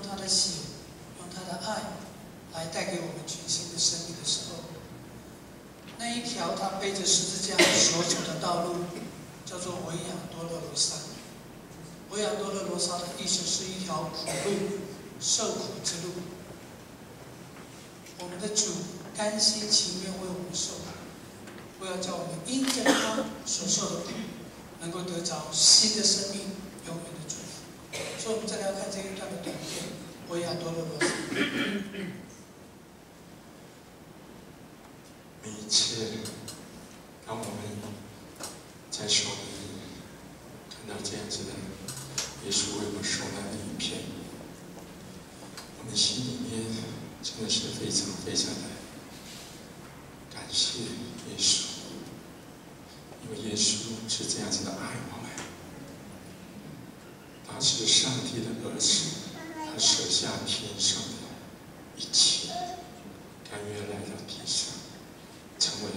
他的血，用他的爱来带给我们全新的生命的时候，那一条他背着十字架所走的道路，叫做维亚多勒罗萨。维亚多勒罗萨的意思是一条苦路、受苦之路。我们的主甘心情愿为我们受苦，为了叫我们因着他所受的苦，能够得着新的生命、永远的祝福。所以，我们再来看这一段的短片《维亚多勒罗萨》。每一次，当我们在手里看到这样子的耶稣为我们受难的影片，我们心里面真的是非常非常的感谢耶稣，因为耶稣是这样子的爱我们，他是上帝的儿子，他舍下天上的一切，甘愿来到地上，成为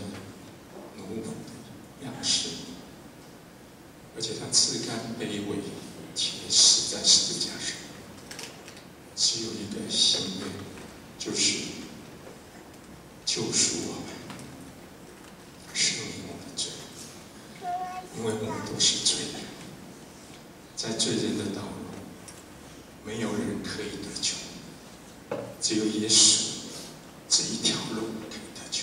奴仆的样式，而且他自甘卑微，且死在十字架上。只有一个心愿，就是救赎我们，赦免我们的罪，因为我们都是罪人，在罪人的道路，没有人可以得救，只有耶稣这一条路可以得救，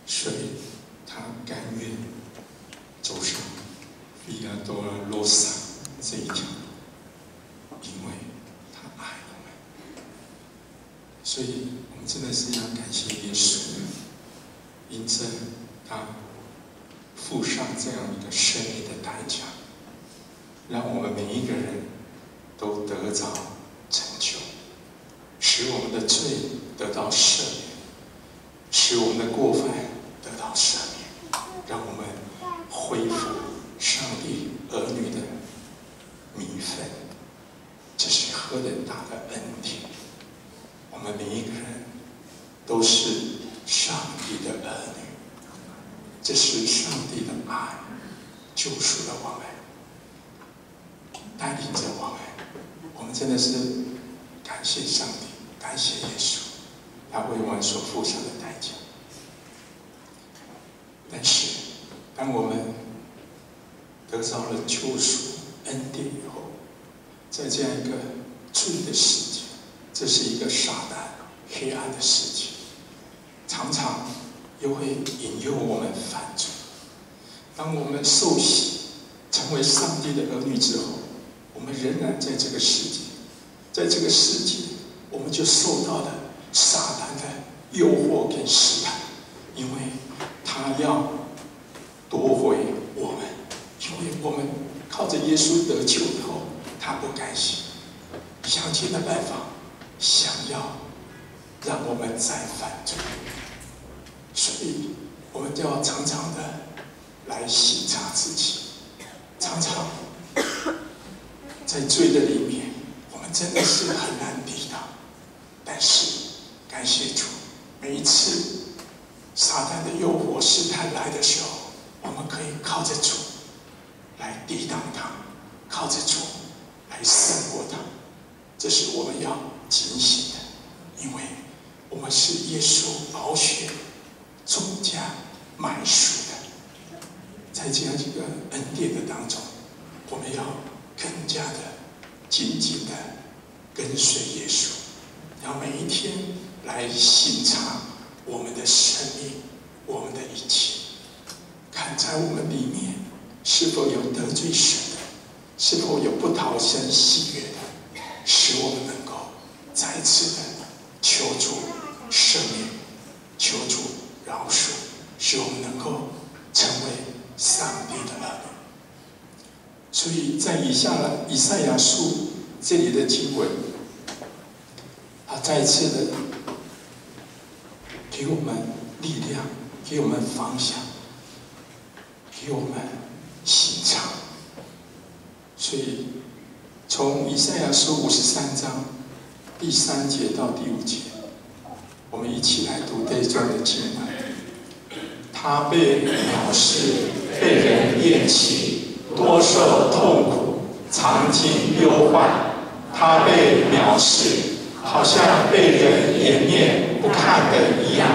所以他甘愿走上维亚多勒罗萨这一条路，因为他爱我们。所以我们真的是要感谢耶稣，因着他付上这样一个生命的代价，让我们每一个人都得着拯救，使我们的罪得到赦免，使我们的过犯得到赦免，让我们恢复上帝儿女的名分。这是何等大的恩典！我们每一个人都是上帝的儿女，这是上帝的爱救赎了我们，带领着我们。我们真的是感谢上帝，感谢耶稣，他为我们所付上的代价。但是，当我们得到了救赎恩典以后，在这样一个罪的世界，这是一个撒旦黑暗的世界，常常又会引诱我们犯罪。当我们受洗成为上帝的儿女之后，我们仍然在这个世界，在这个世界，我们就受到了撒旦的诱惑跟试探，因为他要夺回我们，因为我们靠着耶稣得救以后，他不甘心，想尽了办法，想要让我们再犯罪，所以我们就要常常的来省察自己，常常在罪的里面，我们真的是很难抵挡。但是感谢主，每一次撒旦的诱惑试探来的时候，我们可以靠着主来抵挡它，靠着主来胜过它。这是我们要警醒的，因为我们是耶稣宝血重价买赎的。在这样一个恩典的当中，我们要更加的紧紧的跟随耶稣，要每一天来省察我们的生命，我们的一切，看在我们里面是否有得罪神的，是否有不讨神喜悦的，使我们能够再次的求主赦免，求主饶恕，使我们能够成为上帝的儿女。所以在以赛亚书这里的经文，他再次的给我们力量，给我们方向，给我们省察。所以从以赛亚书53章第3节到第5节，我们一起来读这一段的经文。他被藐视，被人厌弃，多受痛苦，常经忧患。他被藐视，好像被人颜面不看的一样。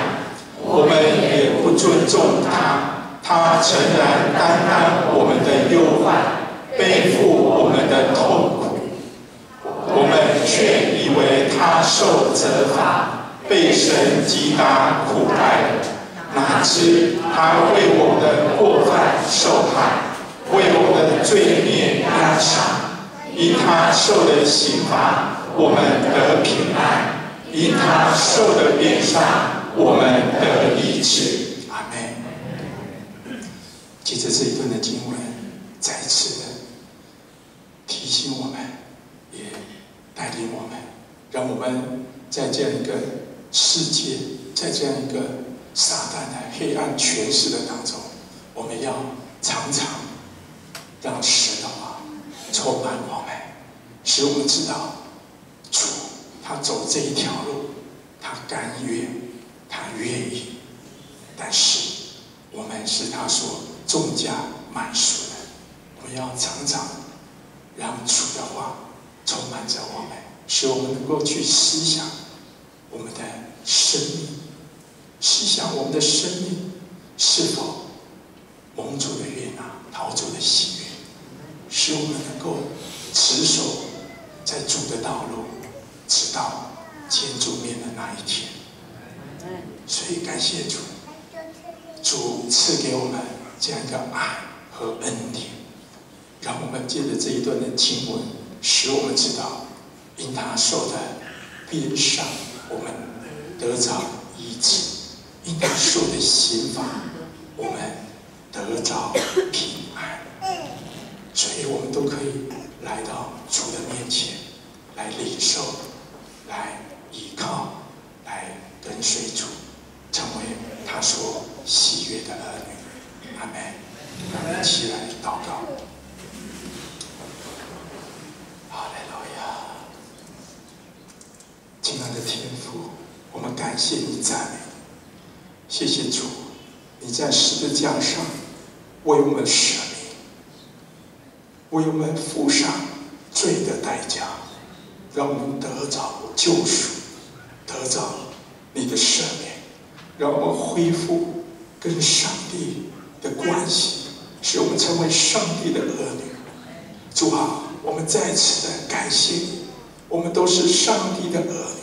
我们也不尊重他，他诚然担当我们的忧患，背负我们的痛苦。我们却以为他受责罚，被神击打苦待了。哪知他为我们的过犯受害，为我们的罪孽压伤。因他受的刑罚，我们得平安；因他受的鞭伤，我们得医治。阿们。接着这一段的经文，再次的提醒我们，也带领我们，让我们在这样一个世界，在这样一个撒旦的黑暗权势的当中，我们要常常让神的话充满我们，使我们知道主他走这一条路，他甘愿，他愿意，但是我们是他所重价买赎的。我们要常常让主的话充满着我们，使我们能够去思想我们的生命，思想我们的生命是否蒙主的悦纳，讨主的喜悦，使我们能够持守在主的道路，直到见主面的那一天。所以感谢主，主赐给我们这样一个爱和恩典，让我们借着这一段的经文，使我们知道，因他受的鞭伤，我们得着医治；因他受的刑罚，我们得着平安。所以我们都可以来到主的面前，来领受，来依靠，来跟随主，成为他所喜悦的儿女。阿们。我们一起来祷告。哈利路亚！亲爱的天父，我们感谢你，赞美你。谢谢主，你在十字架上为我们舍命，为我们付上罪的代价，让我们得着救赎，得着你的赦免，让我们恢复跟上帝的关系，使我们成为上帝的儿女。主啊，我们再次的感谢你，我们都是上帝的儿女。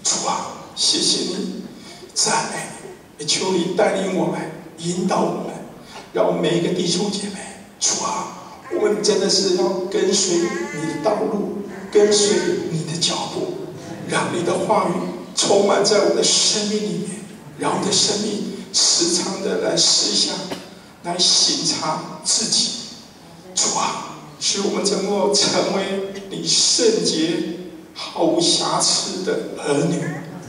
主啊，谢谢你，赞美你，也求你带领我们，引导我们，让我们每一个弟兄姐妹，主啊，我们真的是要跟随你的道路，跟随你的脚步，让你的话语充满在我们的生命里面，让我们的生命时常的来思想，来省察自己。主啊，使我们能够成为你圣洁毫无瑕疵的儿女，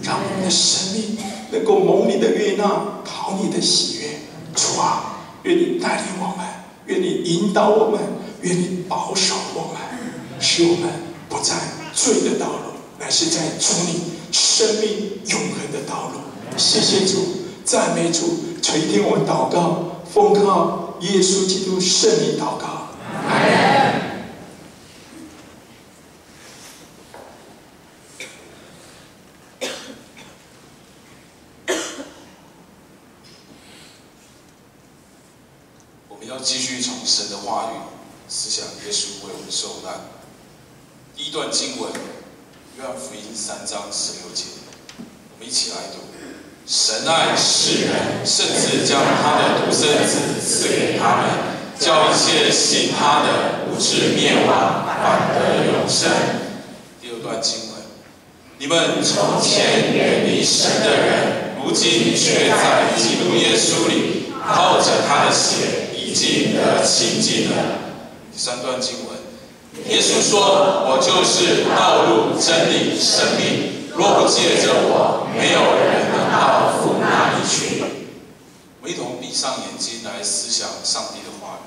让我们的生命能够蒙你的悦纳，讨你的喜悦。主啊，愿你带领我们，愿你引导我们，愿你保守我们，使我们不在罪的道路，乃是在主你生命永恒的道路。谢谢主，赞美主，垂听我们祷告，奉靠耶稣基督圣名祷告。阿门。我们要继续从神的话语思想耶稣为我们受难。第一段经文，约翰福音3章16节，我们一起来读。神爱世人，甚至将他的独生子赐给他们，叫一切信他的不至灭亡，反得永生。第二段经文，你们从前远离神的人，如今却在基督耶稣里，靠着他的血，已经得清净了。第三段经文，耶稣说：“我就是道路、真理、生命。若不借着我，没有人能到父那里去。”我们一同闭上眼睛来思想上帝的话语。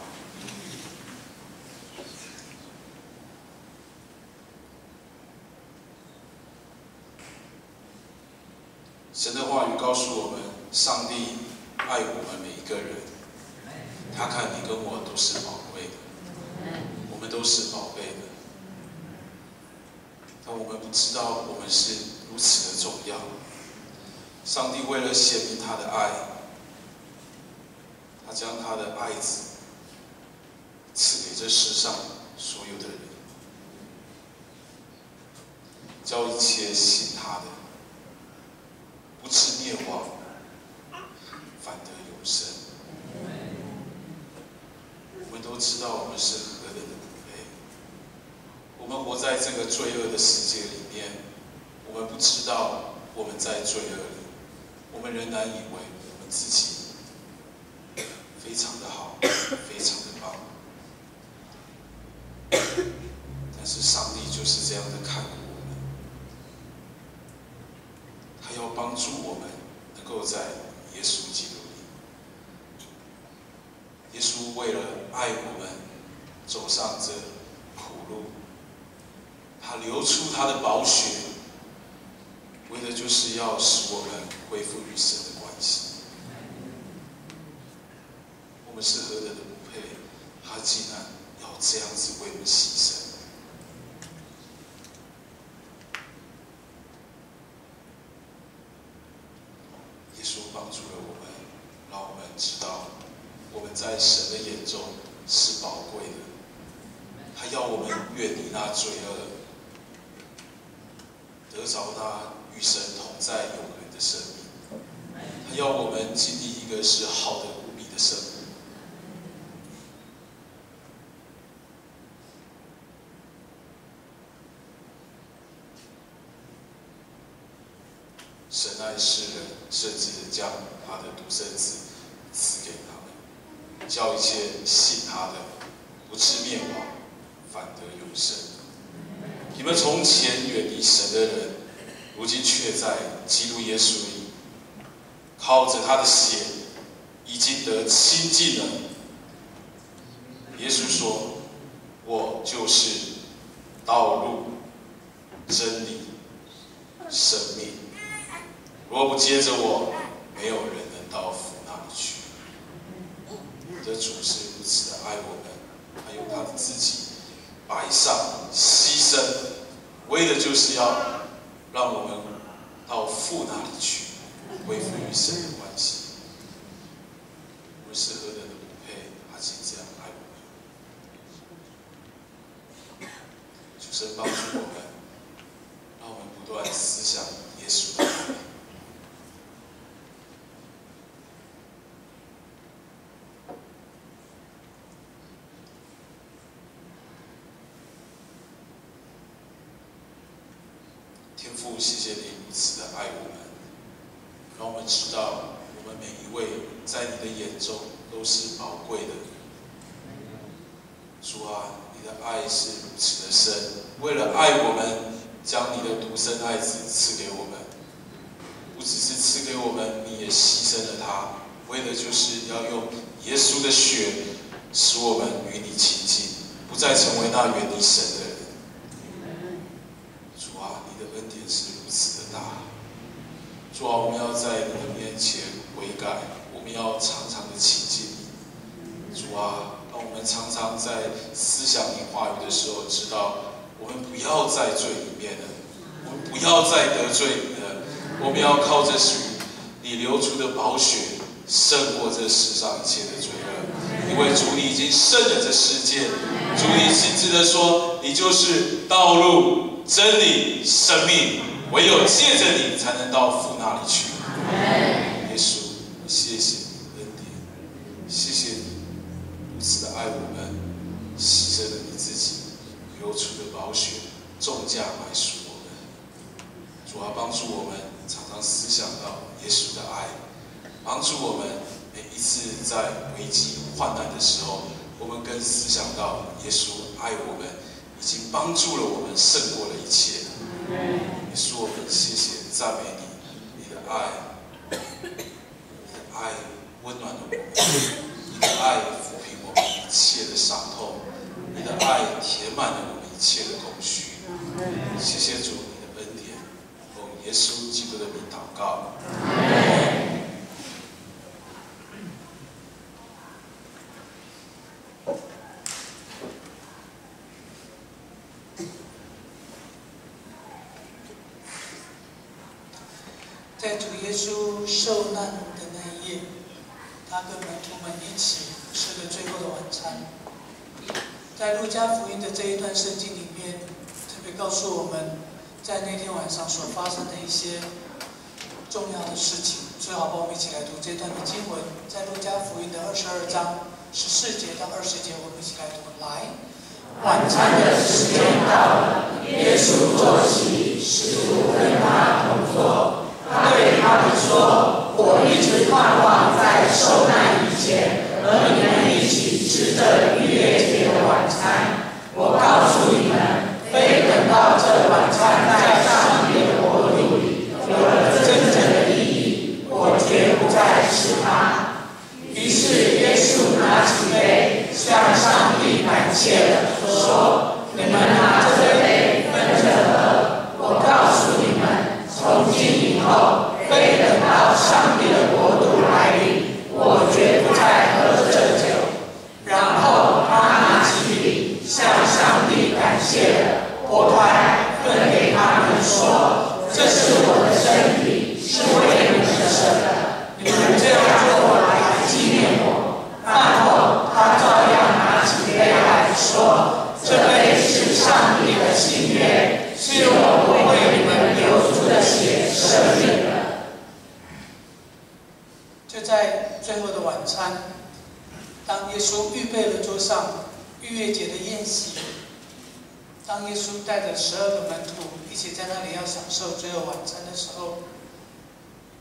神的话语告诉我们，上帝爱我们每一个人，他看你跟我都是宝贵的，我们都是宝贝的。但我们不知道我们是如此的重要。上帝为了显明他的爱，他将他的爱子赐给这世上所有的人，叫一切信他的不至灭亡，反得永生。我们都知道我们是何等的不配，我们活在这个罪恶的世界里面，我们不知道我们在罪恶里，我们仍然以为我们自己非常的好，非常的棒。但是上帝就是这样的看顾我们，他要帮助我们能够在耶稣基督里。耶稣为了爱我们，走上这苦路，他流出他的宝血，为的就是要使我们恢复与神的关系。我们是何等的不配，他竟然要这样子为我们牺牲。耶稣帮助了我们，让我们知道我们在神的眼中是宝贵的。他要我们远离那罪恶，得着那与神同在永恒的生命。他要我们经历一个是好的无比的生命。神爱世人，甚至将他的独生子赐给他们，叫一切信他的不至灭亡，反得永生。你们从前远离神的人，如今却在基督耶稣里，靠着他的血，已经得亲近了。耶稣说：“我就是道路、真理、生命。若不接着我，没有人能到父那里去。”我的主是如此的爱我们，他用他的自己摆上牺牲，为的就是要让我们到父那里去，恢复与神的关系。我们是何等的不配，他竟这样爱我们。主神帮助我们，让我们不断思想耶稣的爱。天父，谢谢你如此的爱我们，让我们知道我们每一位在你的眼中都是宝贵的。主啊，你的爱是如此的深，为了爱我们，将你的独生爱子赐给我们。不只是赐给我们，你也牺牲了他，为的就是要用耶稣的血，使我们与你亲近，不再成为那远离神的人。主啊，你的恩典是如此的大。主啊，我们要在你的面前悔改，我们要常常的亲近你。主啊，让我们常常在思想你话语的时候，知道我们不要在罪里面了，我们不要再得罪你了，我们要靠着属你流出的宝血，胜过这世上一切的罪恶。因为主你已经胜了这世界，主你亲自的说，你就是道路、真理、生命，唯有借着你才能到父那里去。耶稣，谢谢你的恩典，谢谢你如此的爱我们，牺牲了你自己，流出的宝血，重价买赎我们。主啊，帮助我们常常思想到耶稣的爱，帮助我们每一次在危机患难的时候，我们更思想到耶稣爱我们，已经帮助了我们胜过了一切。耶稣，我们谢谢赞美你，你的爱温暖了我们，你的爱抚平我们一切的伤痛，你的爱填满了我们一切的空虚。谢谢主你的恩典，奉耶稣基督的名祷告。在主耶稣受难的那一夜，他跟门徒们一起吃了最后的晚餐。在路加福音的这一段圣经里面，特别告诉我们，在那天晚上所发生的一些重要的事情。最好帮我们一起来读这段的经文，在路加福音的22章14节到20节，我们一起来读。来，晚餐的时间到了，耶稣坐席，使徒跟他同坐。他对他们说：“我一直盼望在受难以前，和你们一起吃这逾越节的晚餐。我告诉你们，非等到这晚餐在上帝的国度里有了真正的意义，我绝不再吃它。”于是耶稣拿起杯，向上帝感谢了，说：“你们拿这杯分着喝。我告诉你们，从今以后，非等到上帝的国度来临，我绝不再喝这酒。”然后他拿起饼，向上帝感谢了，拨开，分给他们说：“这是我的身体，是为你们舍的，你们这样做来纪念我。”饭后，他照样拿起杯来说：“这杯是上帝的新约，是用我为你们流出的血设立的。”就在最后的晚餐，当耶稣预备了桌上逾越节的宴席，当耶稣带着12个门徒一起在那里要享受最后晚餐的时候，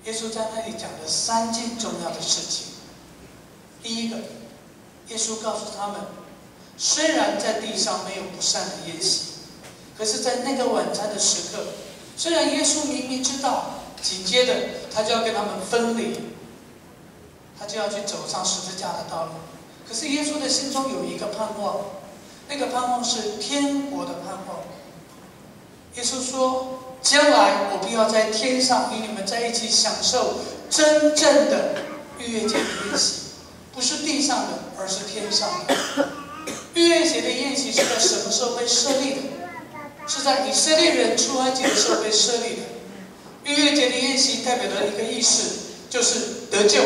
耶稣在那里讲了3件重要的事情。第一个，耶稣告诉他们，虽然在地上没有不散的宴席，可是在那个晚餐的时刻，虽然耶稣明明知道，紧接着他就要跟他们分离，他就要去走上十字架的道路，可是耶稣的心中有一个盼望，那个盼望是天国的盼望。耶稣说，将来我必要在天上与你们在一起享受真正的逾越节的宴席，不是地上的，而是天上的。逾越节的宴席是在什么时候被设立的？是在以色列人出埃及的时候被设立的。逾越节的宴席代表的一个意思就是得救，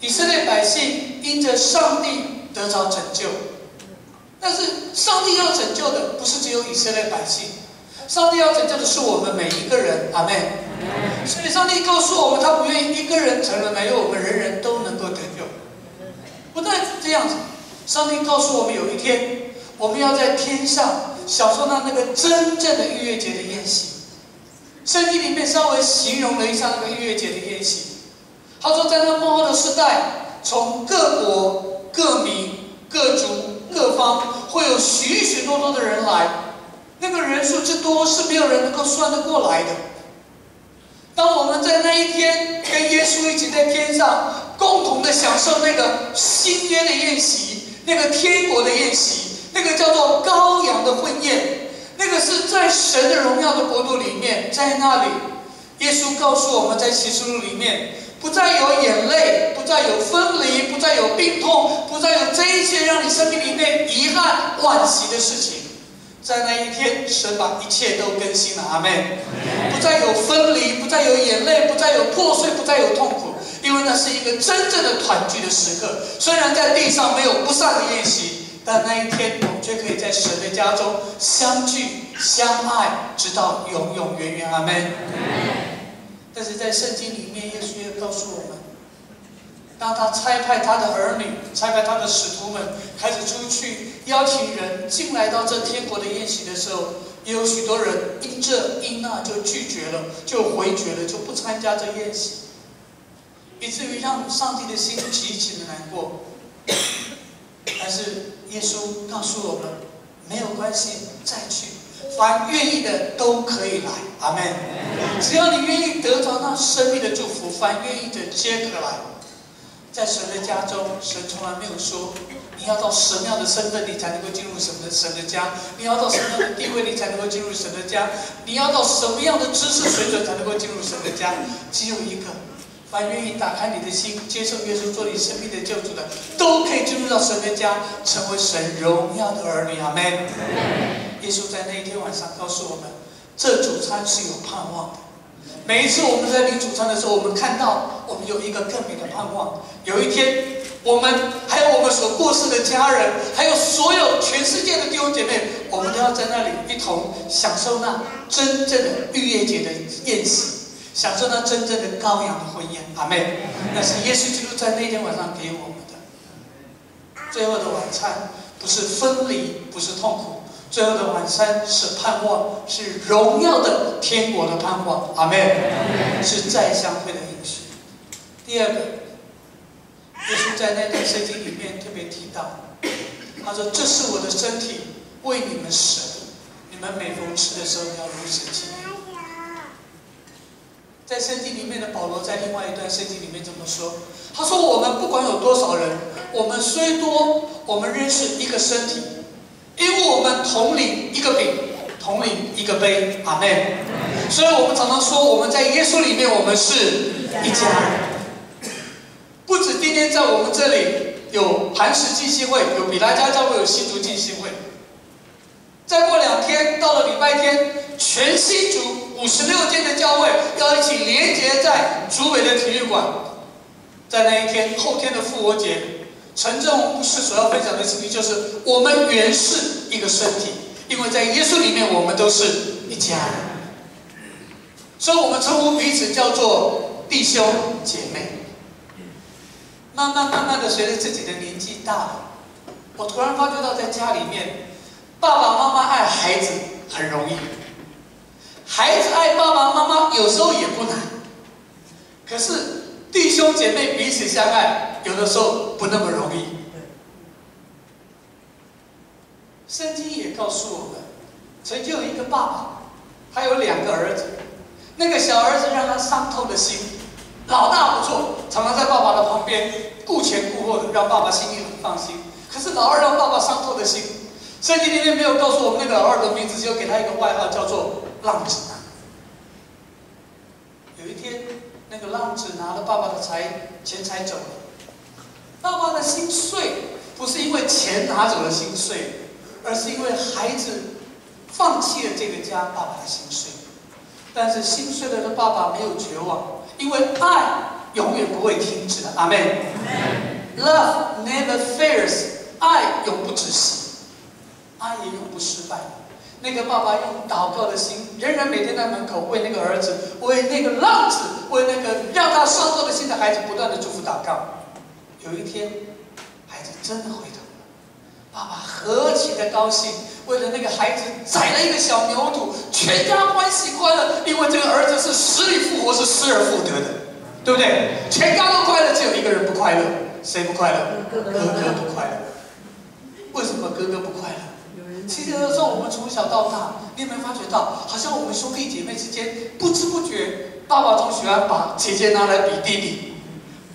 以色列百姓因着上帝得着拯救。但是上帝要拯救的不是只有以色列百姓，上帝要拯救的是我们每一个人。阿们。所以上帝告诉我们，他不愿意一个人成了没有我们人人都能够得救。不但是这样子，上帝告诉我们，有一天我们要在天上享受到那个真正的逾越节的宴席。圣经里面稍微形容了一下那个逾越节的宴席，他说在那末后的世代，从各国各民各族各方会有许许多多的人来，那个人数之多是没有人能够算得过来的。当我们在那一天跟耶稣一起在天上共同的享受那个新约的宴席，那个天国的宴席，那个叫做羔羊的婚宴，那个是在神的荣耀的国度里面，在那里耶稣告诉我们，在启示录里面不再有眼泪，不再有分离，不再有病痛，不再有这一切让你生命里面遗憾惋惜的事情。在那一天，神把一切都更新了。阿们。不再有分离，不再有眼泪，不再有破碎，不再有痛苦，因为那是一个真正的团聚的时刻。虽然在地上没有不散的宴席，但那一天我们却可以在神的家中相聚相爱，直到永永远远。阿们。但是在圣经里面，耶稣也告诉我们，当他差派他的儿女，差派他的使徒们开始出去邀请人进来到这天国的宴席的时候，也有许多人因这因那就拒绝了，就回绝了，就不参加这宴席，以至于让上帝的心极其的难过。但是耶稣告诉我们，没有关系，再去，凡愿意的都可以来。阿们。只要你愿意得着那生命的祝福，凡愿意的皆可来。在神的家中，神从来没有说你要到什么样的身份你才能够进入神的家，你要到什么样的地位你才能够进入神的家，你要到什么样的知识水准才能够进入神的家。只有一个，凡愿意打开你的心，接受耶稣做你生命的救主的，都可以进入到神的家，成为神荣耀的儿女。阿们。耶稣在那一天晚上告诉我们，这主餐是有盼望的。每一次我们在领主餐的时候，我们看到我们有一个更美的盼望。有一天，我们还有我们所过世的家人，还有所有全世界的弟兄姐妹，我们都要在那里一同享受那真正的逾越节的宴席，享受那真正的羔羊的婚宴。阿们。那是耶稣基督在那天晚上给我们的。最后的晚餐不是分离，不是痛苦。最后的晚餐是盼望，是荣耀的天国的盼望。阿们。是再相会的应许。第二个，耶稣在那段圣经里面特别提到，他说：“这是我的身体，为你们舍，你们每逢吃的时候要如此纪念。”在圣经里面的保罗在另外一段圣经里面这么说，他说：“我们不管有多少人，我们虽多，我们仍是一个身体。”因为我们同领一个饼，同领一个杯。阿们。所以我们常常说，我们在耶稣里面，我们是一家人。不止今天在我们这里有磐石浸信会，有比拉加教会，有新竹浸信会。再过2天，到了礼拜天，全新竹56间的教会要一起联结在竹北的体育馆。在那一天，后天的复活节。陈正宏牧师所要分享的信息就是：我们原是一个身体，因为在耶稣里面，我们都是一家人。所以，我们称呼彼此叫做弟兄姐妹。慢慢的，随着自己的年纪大了，我突然发觉到，在家里面，爸爸妈妈爱孩子很容易，孩子爱爸爸妈妈有时候也不难，可是弟兄姐妹彼此相爱，有的时候不那么容易。圣经也告诉我们，曾经有一个爸爸，他有2个儿子，那个小儿子让他伤透了心，老大不错，常常在爸爸的旁边顾前顾后的，让爸爸心里很放心。可是老二让爸爸伤透了心。圣经里面没有告诉我们那个老二的名字，只有给他一个外号，叫做浪子男。有一天，那个浪子拿了爸爸的钱财走了，爸爸的心碎，不是因为钱拿走了心碎，而是因为孩子放弃了这个家，爸爸的心碎。但是心碎了的爸爸没有绝望，因为爱永远不会停止的。阿们。Love never fails， 爱永不止息，爱也永不失败。那个爸爸用祷告的心，仍然每天在门口为那个儿子，为那个浪子，为那个让他伤透了心的孩子，不断的祝福祷告。有一天，孩子真的回头了，爸爸何其的高兴，为了那个孩子宰了一个小牛犊，全家欢喜快乐，因为这个儿子是死里复活，是失而复得的，对不对？全家都快乐，只有一个人不快乐，谁不快乐？哥哥不快乐。为什么哥哥不快乐？其实有时候我们从小到大，你有没有发觉到，好像我们兄弟姐妹之间不知不觉，爸爸总喜欢把姐姐拿来比弟弟，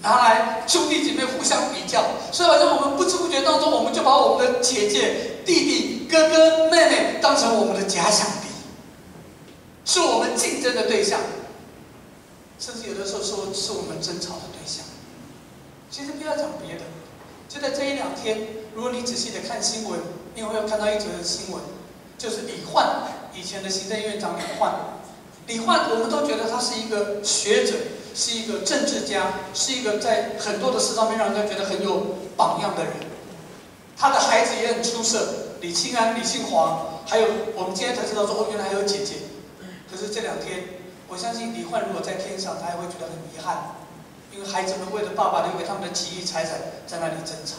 拿来兄弟姐妹互相比较，所以好像我们不知不觉当中，我们就把我们的姐姐、弟弟、哥哥、妹妹当成我们的假想敌，是我们竞争的对象，甚至有的时候是我们争吵的对象。其实不要讲别的，就在这1、2天，如果你仔细的看新闻，你会看到一则新闻，就是李焕，以前的行政院长李焕。李焕，我们都觉得他是一个学者，是一个政治家，是一个在很多的事上面让人家觉得很有榜样的人。他的孩子也很出色，李庆安、李庆华，还有我们今天才知道说，原来还有姐姐。可是这2天，我相信李焕如果在天上，他也会觉得很遗憾，因为孩子们为了爸爸留给他们的几亿财产，在那里争吵。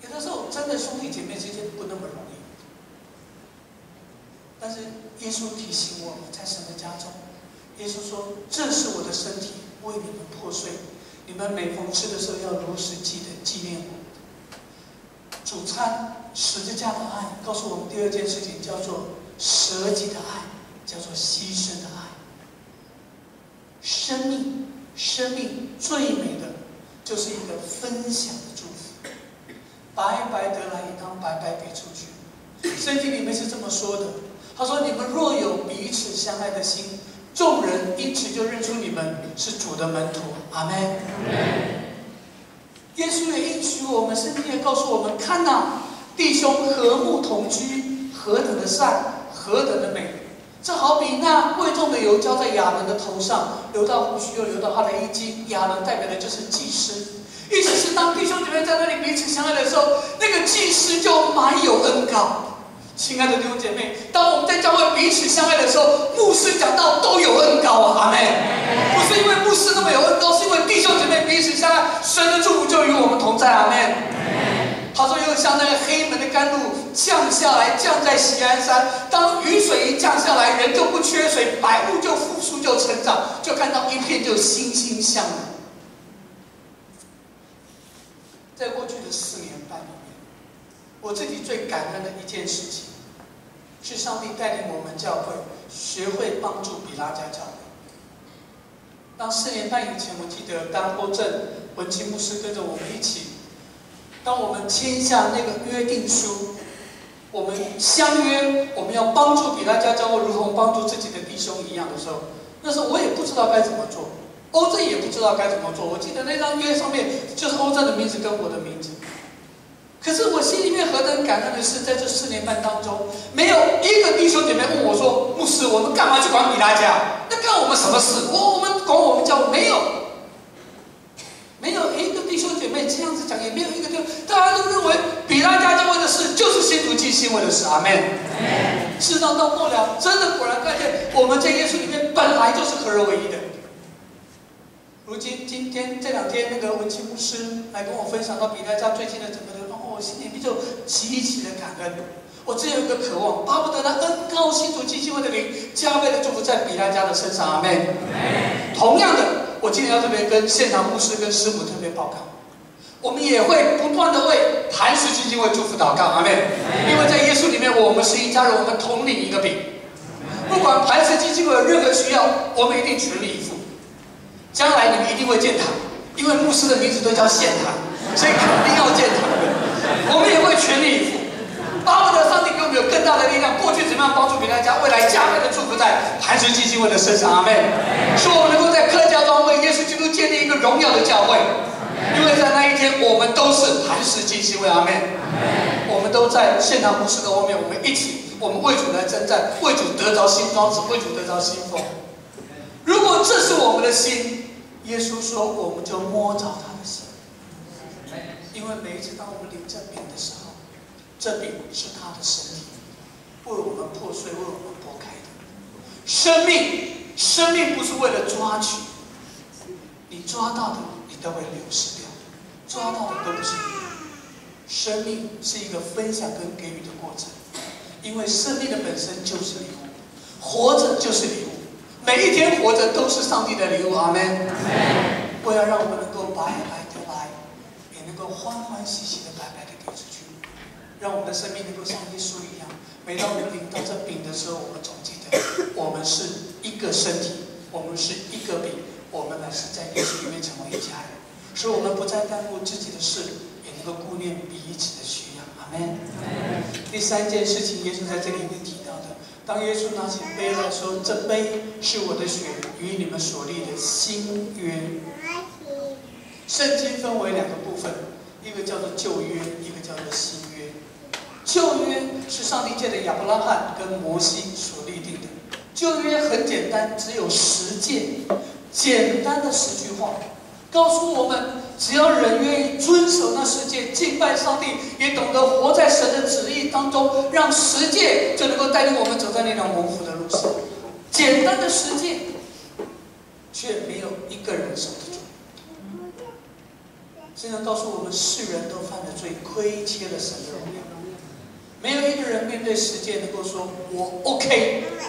有的时候，真的兄弟姐妹之间不那么容易。但是耶稣提醒我们，在神的家中，耶稣说：“这是我的身体，为你们破碎，你们每逢吃的时候要如实纪念我。”主餐十字架的爱，告诉我们第2件事情，叫做舍己的爱，叫做牺牲的爱。生命最美的，就是一个分享的祝福。白白得来，也当白白给出去。圣经里面是这么说的，他说：“你们若有彼此相爱的心，众人因此就认出你们是主的门徒。”阿们。耶稣也应许我们，圣经也告诉我们：看哪，弟兄和睦同居，何等的善，何等的美！这好比那贵重的油浇在亚伦的头上，流到胡须，又流到他的衣襟。亚伦代表的就是祭司，意思是当弟兄姐妹在那里彼此相爱的时候，那个祭司就满有恩膏。亲爱的弟兄姐妹，当我们在教会彼此相爱的时候，牧师讲道都有恩膏啊，阿们。不是因为牧师那么有恩膏，是因为弟兄姐妹彼此相爱，神的祝福就与我们同在，阿们。他说：“又像那个黑门的甘露降下来，降在锡安山。当雨水一降下来，人就不缺水，百物就复苏，就成长，就看到一片就欣欣向荣。”在过去的4年半里面，我自己最感恩的一件事情，是上帝带领我们教会学会帮助比拉加教会。当4年半以前，我记得当欧正文清牧师跟着我们一起。当我们签下那个约定书，我们相约我们要帮助比拉加教会如同帮助自己的弟兄一样的时候，那时候我也不知道该怎么做，欧正也不知道该怎么做。我记得那张约上面就是欧正的名字跟我的名字。可是我心里面何等感恩的是，在这4年半当中，没有一个弟兄姐妹问我说：“牧师，我们干嘛去管比拉加？那干我们什么事？我们管我们教会没有。”没有一个弟兄姐妹这样子讲，也没有一个大家都认为比拉加教会的事就是新竹记新闻的事，阿们。事实上到末了，真的果然看见我们在耶稣里面本来就是合而为一的。如今今天这2天，那个文清牧师来跟我分享到比拉加最近的整个的状况，我心里面就极其的感恩。我只有一个渴望，巴不得那恩膏新竹记新闻的灵加倍的祝福在比拉加的身上，阿们。同样的。我今天要特别跟现场牧师跟师母特别报告，我们也会不断的为磐石基金会祝福祷告，阿们。因为在耶稣里面，我们是一家人，我们同领一个饼。不管磐石基金会有任何需要，我们一定全力以赴。将来你们一定会建堂，因为牧师的名字都叫献堂，所以肯定要建堂。我们也会全力以赴。巴不得上帝给我们有更大的力量，过去怎么样帮助比大家，未来加倍的祝福在磐石基金会的身上，阿们。使我们能够在客家庄为耶稣基督建立一个荣耀的教会，因为在那一天我们都是磐石基金会，阿们。我们都在现场牧师的后面，我们一起，我们为主来征战，为主得着新装子，为主得着新风。如果这是我们的心，耶稣说我们就摸着他的心，因为每一次当我们领这饼的时候，这饼是他的身体，为我们破碎，为我们剥开的。生命不是为了抓取，你抓到的你都会流失掉，抓到的都不是你。生命是一个分享跟给予的过程，因为生命的本身就是礼物，活着就是礼物，每一天活着都是上帝的礼物，阿们。为了让我们能够白白的来，也能够欢欢喜喜的白白的给出去。让我们的生命能够像耶稣一样，每当我们领到这饼的时候，我们总记得我们是一个身体，我们是一个饼，我们乃是在耶稣里面成为一家人，所以我们不再耽误自己的事，也能够顾念彼此的需要。阿们。第3件事情，耶稣在这里面提到的，当耶稣拿起杯来说：“这杯是我的血，与你们所立的新约。”圣经分为2个部分，一个叫做旧约，一个叫做新约。旧约是上帝借着亚伯拉罕跟摩西所立定的。旧约很简单，只有10诫，简单的10句话，告诉我们，只要人愿意遵守那10诫，敬拜上帝，也懂得活在神的旨意当中，让10诫就能够带领我们走在那条蒙福的路上。简单的10诫，却没有一个人守得住。圣经告诉我们，世人都犯了罪，亏缺了神的荣耀。没有一个人面对10诫能够说我 OK， 没有一个人。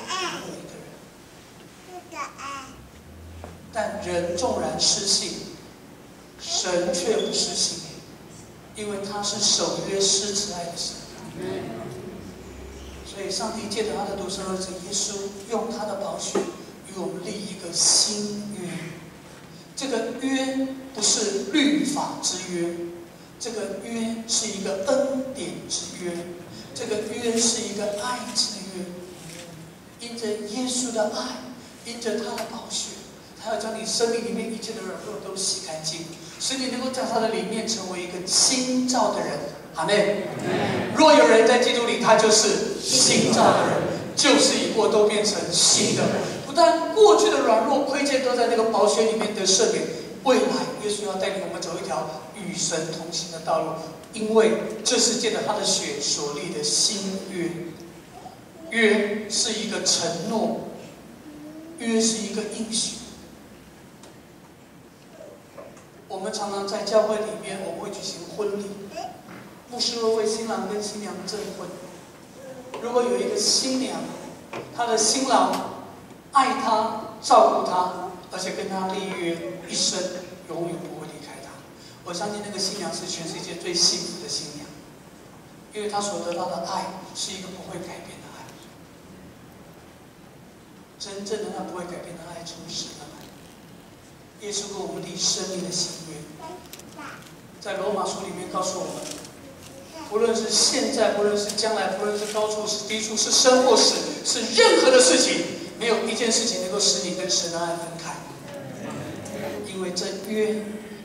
但人纵然失信，神却不失信，因为他是守约施慈爱的神。所以上帝借着他的独生儿子耶稣，用他的宝血与我们立一个新约。这个约不是律法之约，这个约是一个恩典之约，这个约是一个爱之约。因着耶稣的爱，因着他的宝血，他要将你生命里面一切的软弱都洗干净，使你能够在他的里面成为一个新造的人。阿们。若有人在基督里，他就是新造的人，旧事已过，过都变成新的。不但过去的软弱亏欠都在那个宝血里面得赦免，未来耶稣要带领我们走一条与神同行的道路，因为这是借着他的血所立的新约。约是一个承诺，约是一个应许。我们常常在教会里面，我们会举行婚礼，牧师会为新郎跟新娘证婚。如果有一个新娘，她的新郎爱她、照顾她，而且跟她立约一生，永远不会离开她，我相信那个新娘是全世界最幸福的新娘，因为她所得到的爱是一个不会改变的爱，真正的那不会改变的爱，从神而来。耶稣跟我们立生命的新约，在罗马书里面告诉我们，不论是现在，不论是将来，不论是高处是低处，是生或死，是任何的事情，没有一件事情能够使你跟神的爱分开，因为这约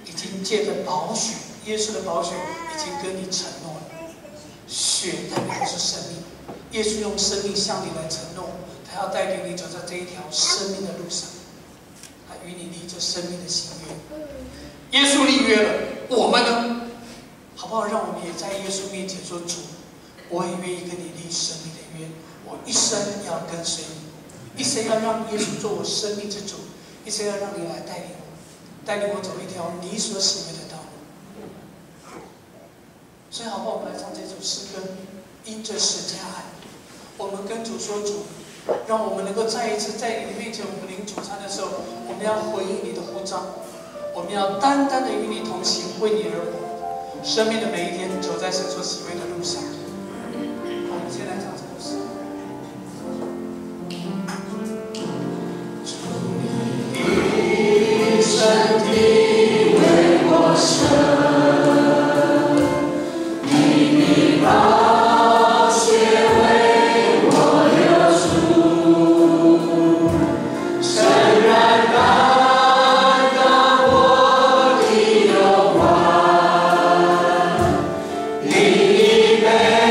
已经借着宝血，耶稣的宝血已经跟你承诺了。血代表的是生命，耶稣用生命向你来承诺，他要带领你走在这一条生命的路上。与你立这生命的新约，耶稣立约了，我们呢？好不好？让我们也在耶稣面前说：主，我也愿意跟你立生命的约，我一生要跟随你，一生要让耶稣做我生命之主，一生要让你来带领我，带领我走一条你所喜悦的道路。所以，好不好？我们来唱这首诗歌，因着十架爱，我们跟主说：主。让我们能够再一次在你的面前，我们领主餐的时候，我们要回应你的呼召，我们要单单的与你同行，为你而活，生命的每一天走在神所喜悦的路上。我们先来唱这首诗。主的身体为我舍，你的宝血为我流出。另一杯。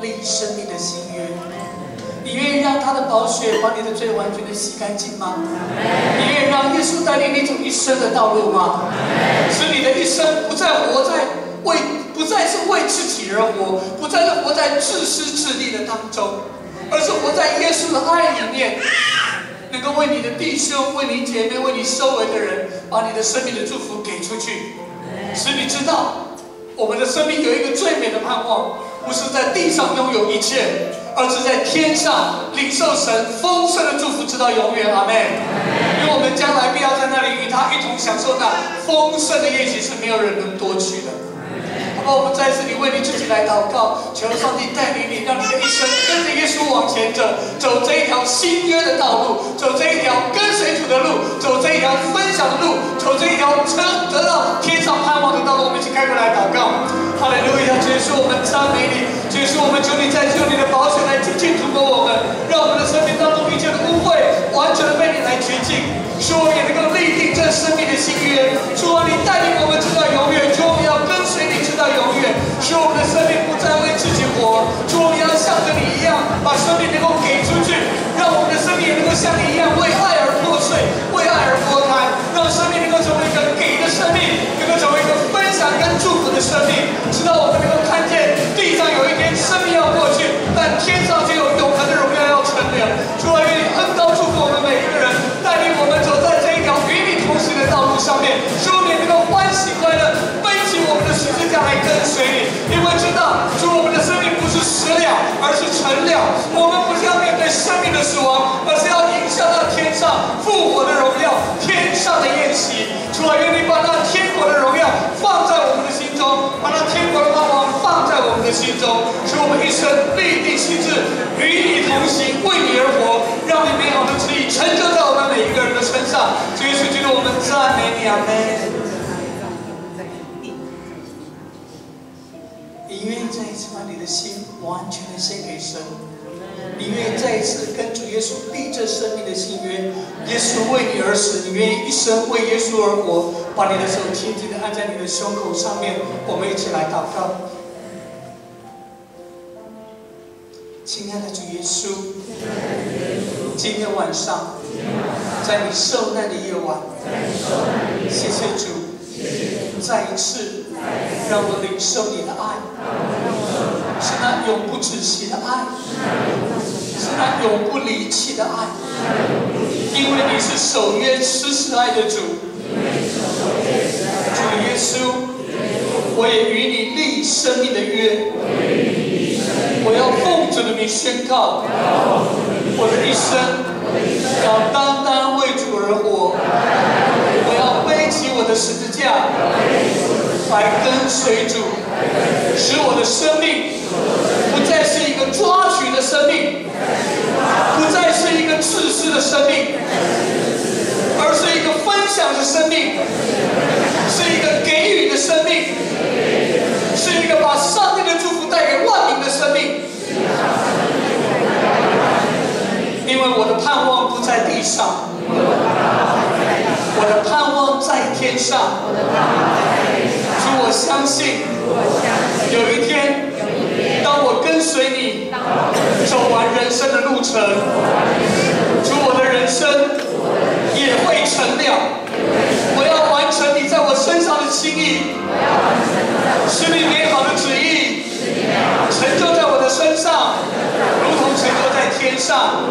立生命的新约。你愿意让他的宝血把你的罪完全的洗干净吗？你愿意让耶稣带领你走一生的道路吗？使你的一生不再是为自己而活，不再是活在自私自利的当中，而是活在耶稣的爱里面，能够为你的弟兄、为你姐妹、为你周围的人，把你的生命的祝福给出去，使你知道，我们的生命有一个最美的盼望，不是在地上拥有一切，而是在天上领受神丰盛的祝福，直到永远。阿们。因为我们将来必要在那里与他一同享受那丰盛的宴席，是没有人能夺取的。好，我们再次为你自己来祷告，求上帝带领你，让你的一生跟着耶稣往前走，走这一条新约的道路，走这一条跟随主的路，走这一条分享的路，走这一条得到天上盼望的道路。我们一起开口来祷告。哈利路亚！主耶稣，我们赞美你；主耶稣，我们求你再用你的宝血来净涂抹我们，让我们的生命当中一切的污秽完全的被你来洁净，使我们也能够立定这生命的新约。主啊，你带领我们直到永远，主，我们要跟随你直到永远，使我们的生命不再为自己活。主，我们要像着你一样，把生命能够给出去，让我们的生命也能够像你一样为爱而破碎，为爱而脱胎，让生命能够成为一个给的生命，能够成为一个分享跟祝福的生命，直到我们能够看见地上有一天生命要过去，但天上就有永恒的荣耀要存留。主啊，愿你恩膏祝福我们每一个人，带领我们走在这一条与你同行的道路上面，使我们能够欢喜快乐，背起我们的十字架来跟随你。因为知道，主，我们的生命不是死了，而是成了。我们不是要面对生命的死亡，而是要迎向那天上复活的荣耀，天上的宴席。主啊，愿你把那天国的荣耀放在我们的心中，把那天国的盼望放在我们的心中，使我们一生立定心志，与你同行，为你而活，让你美好的旨意成就在我们每一个人的身上。主耶稣基督，我们赞美你，阿们。你愿意再一次把你的心完全的献给神？你愿意再一次跟主耶稣立这生命的新约？耶稣为你而死，你愿意一生为耶稣而活？把你的手紧紧的按在你的胸口上面，我们一起来祷告。亲爱的主耶稣，今天晚上，在你受难的夜晚，谢谢主，再一次让我领受你的爱，是那永不止息的爱，是那永不离弃的爱，因为你是守约施慈爱的主。主耶稣，我也与你立生命的约，我要奉主的名宣告，我的一生要单单为主而活，我要背起我的十字架来跟随主，使我的生命不再是一个抓取的生命，不再是一个自私的生命，而是一个分享的生命，是一个给予的生命，是一个把上帝的祝福带给万民的生命。因为我的盼望不在地上，我的盼望在天上。主，我相信有一天，当我跟随你走完人生的路程，主，我的人生也会成了。我要完成你在我身上的心意，使你美好的旨意成就在我的身上，如同成就在天上。